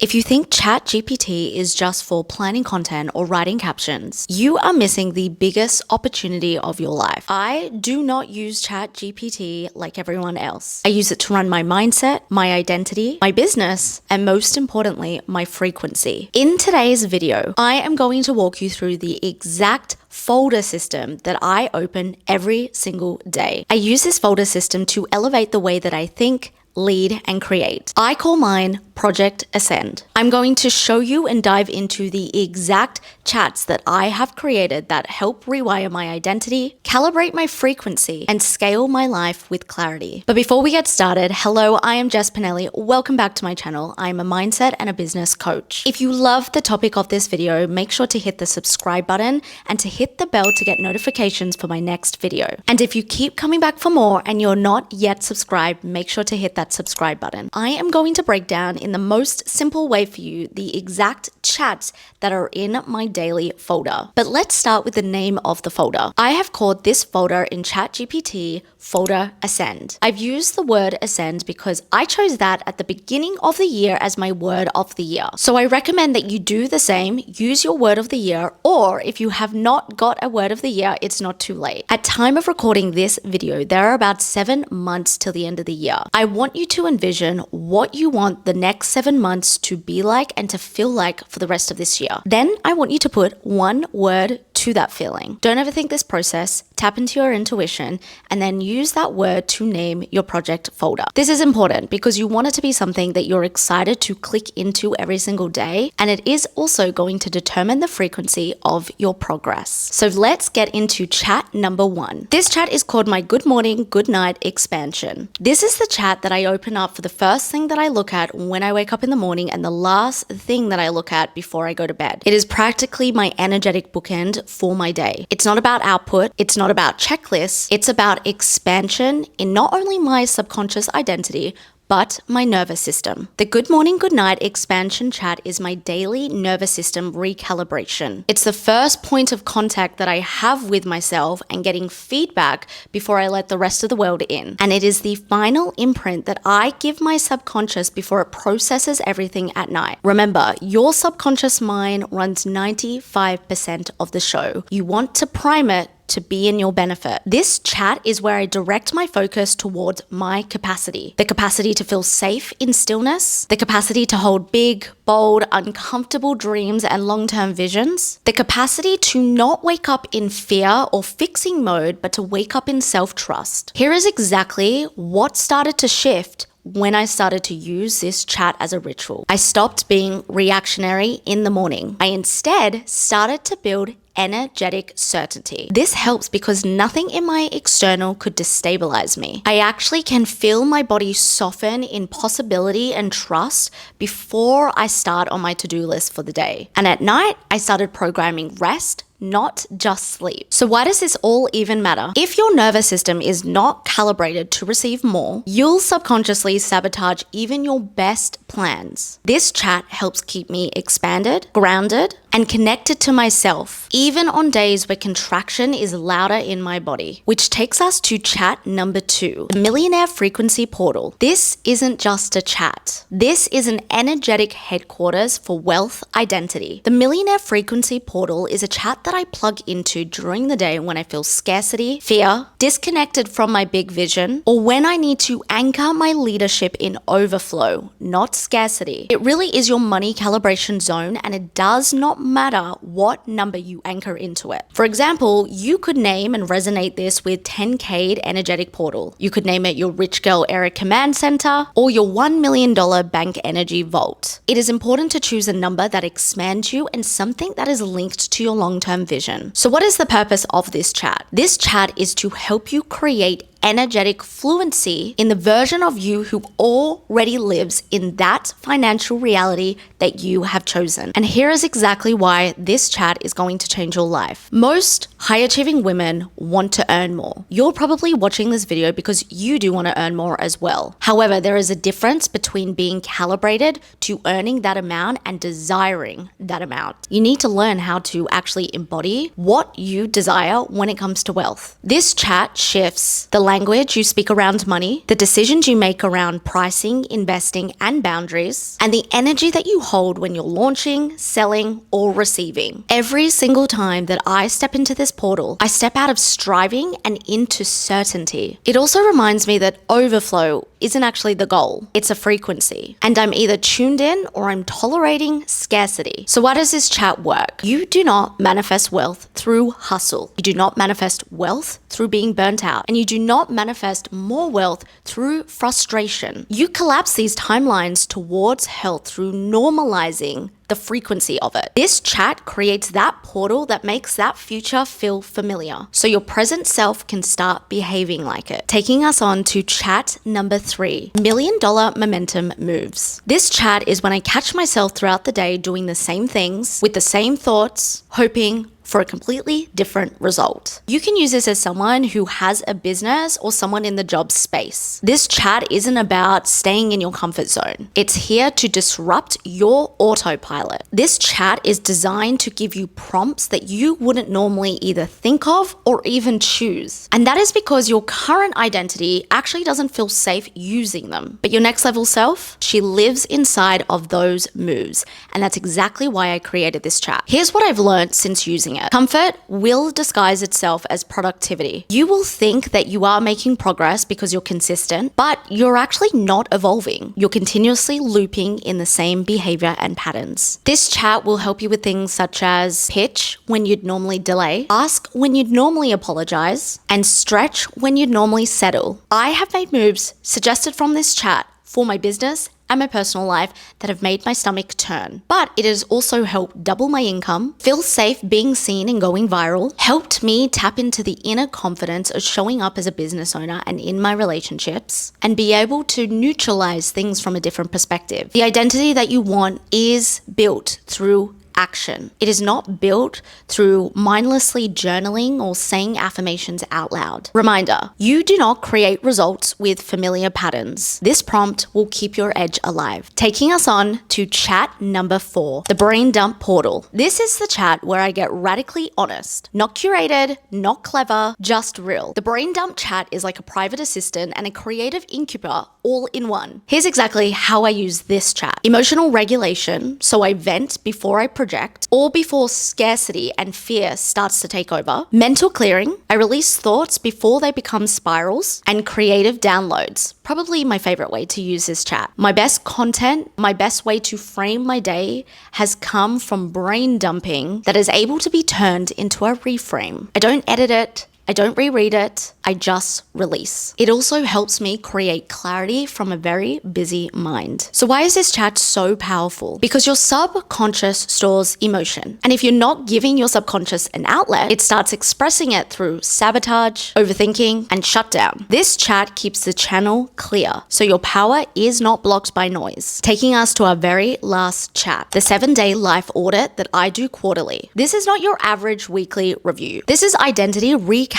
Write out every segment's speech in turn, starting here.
If you think ChatGPT is just for planning content or writing captions, you are missing the biggest opportunity of your life. I do not use ChatGPT like everyone else. I use it to run my mindset, my identity, my business, and most importantly, my frequency. In today's video, I am going to walk you through the exact folder system that I open every single day. I use this folder system to elevate the way that I think, lead, and create. I call mine Project Ascend. I'm going to show you and dive into the exact chats that I have created that help rewire my identity, calibrate my frequency, and scale my life with clarity. But before we get started, hello, I am Jess Pinili. Welcome back to my channel. I'm a mindset and a business coach. If you love the topic of this video, make sure to hit the subscribe button and to hit the bell to get notifications for my next video. And if you keep coming back for more and you're not yet subscribed, make sure to hit that subscribe button. I am going to break down in the most simple way for you the exact chats that are in my daily folder. But let's start with the name of the folder. I have called this folder in ChatGPT Folder Ascend. I've used the word ascend because I chose that at the beginning of the year as my word of the year. So I recommend that you do the same, use your word of the year, or if you have not got a word of the year, it's not too late. At time of recording this video, there are about 7 months till the end of the year. I want you to envision what you want the next 7 months to be like and to feel like for the rest of this year. Then I want you to put one word to that feeling. Don't overthink this process, tap into your intuition, and then use that word to name your project folder. This is important because you want it to be something that you're excited to click into every single day, and it is also going to determine the frequency of your progress. So let's get into chat number 1. This chat is called my Good Morning, Good Night expansion. This is the chat that I open up for the first thing that I look at when I wake up in the morning and the last thing that I look at before I go to bed. It is practically my energetic bookend for my day. It's not about output, it's not about checklists, it's about expansion in not only my subconscious identity, but my nervous system. The Good Morning, Good Night expansion chat is my daily nervous system recalibration. It's the first point of contact that I have with myself and getting feedback before I let the rest of the world in. And it is the final imprint that I give my subconscious before it processes everything at night. Remember, your subconscious mind runs 95% of the show. You want to prime it to be in your benefit. This chat is where I direct my focus towards my capacity. The capacity to feel safe in stillness, the capacity to hold big, bold, uncomfortable dreams and long-term visions, the capacity to not wake up in fear or fixing mode, but to wake up in self-trust. Here is exactly what started to shift when I started to use this chat as a ritual. I stopped being reactionary in the morning. I instead started to build energetic certainty. This helps because nothing in my external could destabilize me. I actually can feel my body soften in possibility and trust before I start on my to-do list for the day. And at night, I started programming rest, not just sleep. So why does this all even matter? If your nervous system is not calibrated to receive more, you'll subconsciously sabotage even your best plans. This chat helps keep me expanded, grounded, and connected to myself, even on days where contraction is louder in my body. Which takes us to chat number 2, the Millionaire Frequency Portal. This isn't just a chat. This is an energetic headquarters for wealth identity. The Millionaire Frequency Portal is a chat that I plug into during the day when I feel scarcity, fear, disconnected from my big vision, or when I need to anchor my leadership in overflow, not scarcity. It really is your money calibration zone, and it does not matter what number you anchor into it. For example, you could name and resonate this with 10K energetic portal. You could name it your Rich Girl Era Command Center or your $1 million bank energy vault. It is important to choose a number that expands you and something that is linked to your long-term vision. So what is the purpose of this chat? This chat is to help you create energetic fluency in the version of you who already lives in that financial reality that you have chosen. And here is exactly why this chat is going to change your life. Most high-achieving women want to earn more. You're probably watching this video because you do want to earn more as well. However, there is a difference between being calibrated to earning that amount and desiring that amount. You need to learn how to actually embody what you desire when it comes to wealth. This chat shifts the language you speak around money, the decisions you make around pricing, investing, and boundaries, and the energy that you hold when you're launching, selling, or receiving. Every single time that I step into this portal, I step out of striving and into certainty. It also reminds me that overflow isn't actually the goal, it's a frequency. And I'm either tuned in or I'm tolerating scarcity. So why does this chat work? You do not manifest wealth through hustle. You do not manifest wealth through being burnt out. And you do not manifest more wealth through frustration. You collapse these timelines towards health through normalizing the frequency of it. This chat creates that portal that makes that future feel familiar, so your present self can start behaving like it. Taking us on to chat number 3, $1 million momentum moves. This chat is when I catch myself throughout the day doing the same things with the same thoughts, hoping for a completely different result. You can use this as someone who has a business or someone in the job space. This chat isn't about staying in your comfort zone. It's here to disrupt your autopilot. This chat is designed to give you prompts that you wouldn't normally either think of or even choose. And that is because your current identity actually doesn't feel safe using them. But your next level self, she lives inside of those moves. And that's exactly why I created this chat. Here's what I've learned since using it. Comfort will disguise itself as productivity. You will think that you are making progress because you're consistent, but you're actually not evolving. You're continuously looping in the same behavior and patterns. This chat will help you with things such as pitch when you'd normally delay, ask when you'd normally apologize, and stretch when you'd normally settle. I have made moves suggested from this chat for my business and my personal life that have made my stomach turn. But it has also helped double my income, feel safe being seen and going viral, helped me tap into the inner confidence of showing up as a business owner and in my relationships, and be able to neutralize things from a different perspective. The identity that you want is built through action. It is not built through mindlessly journaling or saying affirmations out loud. Reminder, you do not create results with familiar patterns. This prompt will keep your edge alive. Taking us on to chat number 4, the brain dump portal. This is the chat where I get radically honest. Not curated, not clever, just real. The brain dump chat is like a private assistant and a creative incubator all in one. Here's exactly how I use this chat. Emotional regulation, so I vent before I project, or before scarcity and fear starts to take over. Mental clearing, I release thoughts before they become spirals. And creative downloads, probably my favorite way to use this chat. My best content, my best way to frame my day has come from brain dumping that is able to be turned into a reframe. I don't edit it. I don't reread it, I just release. It also helps me create clarity from a very busy mind. So why is this chat so powerful? Because your subconscious stores emotion. And if you're not giving your subconscious an outlet, it starts expressing it through sabotage, overthinking, and shutdown. This chat keeps the channel clear, so your power is not blocked by noise. Taking us to our very last chat, the 7-day life audit that I do quarterly. This is not your average weekly review. This is identity recalibration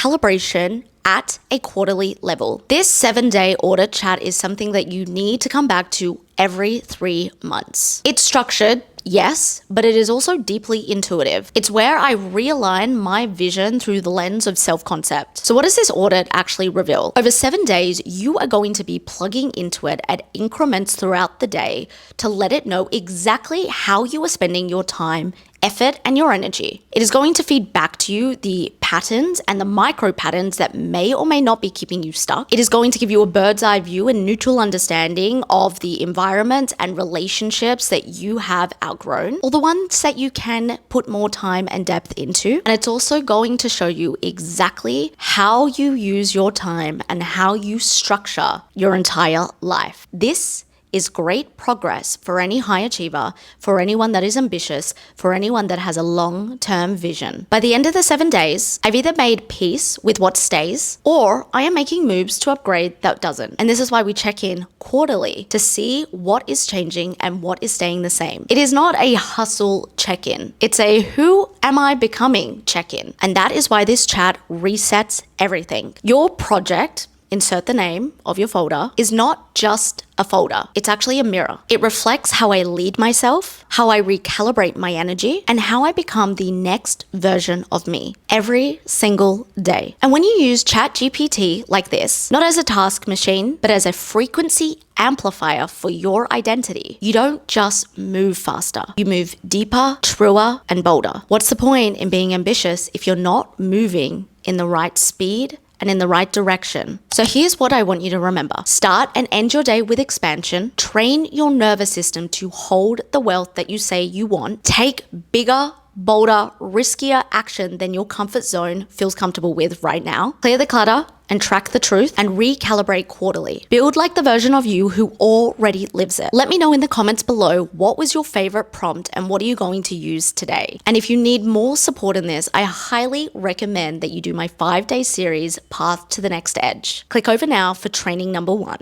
at a quarterly level. This 7-day audit chat is something that you need to come back to every 3 months. It's structured, yes, but it is also deeply intuitive. It's where I realign my vision through the lens of self-concept. So what does this audit actually reveal? Over 7 days, you are going to be plugging into it at increments throughout the day to let it know exactly how you are spending your time, effort, and your energy. It is going to feed back to you the patterns and the micro patterns that may or may not be keeping you stuck. It is going to give you a bird's eye view and neutral understanding of the environment and relationships that you have outgrown, or the ones that you can put more time and depth into. And it's also going to show you exactly how you use your time and how you structure your entire life. This is great progress for any high achiever, for anyone that is ambitious, for anyone that has a long-term vision. By the end of the 7 days, I've either made peace with what stays, or I am making moves to upgrade that doesn't. And this is why we check in quarterly to see what is changing and what is staying the same. It is not a hustle check-in. It's a who am I becoming check-in. And that is why this chat resets everything. Your project insert the name of your folder, is not just a folder. It's actually a mirror. It reflects how I lead myself, how I recalibrate my energy, and how I become the next version of me every single day. And when you use ChatGPT like this, not as a task machine, but as a frequency amplifier for your identity, you don't just move faster. You move deeper, truer, and bolder. What's the point in being ambitious if you're not moving in the right speed and in the right direction? So here's what I want you to remember. Start and end your day with expansion. Train your nervous system to hold the wealth that you say you want. Take bigger, bolder, riskier action than your comfort zone feels comfortable with right now. Clear the clutter and track the truth and recalibrate quarterly. Build like the version of you who already lives it. Let me know in the comments below, what was your favorite prompt and what are you going to use today? And if you need more support in this, I highly recommend that you do my 5-day series, Path to the Next Edge. Click over now for training number 1.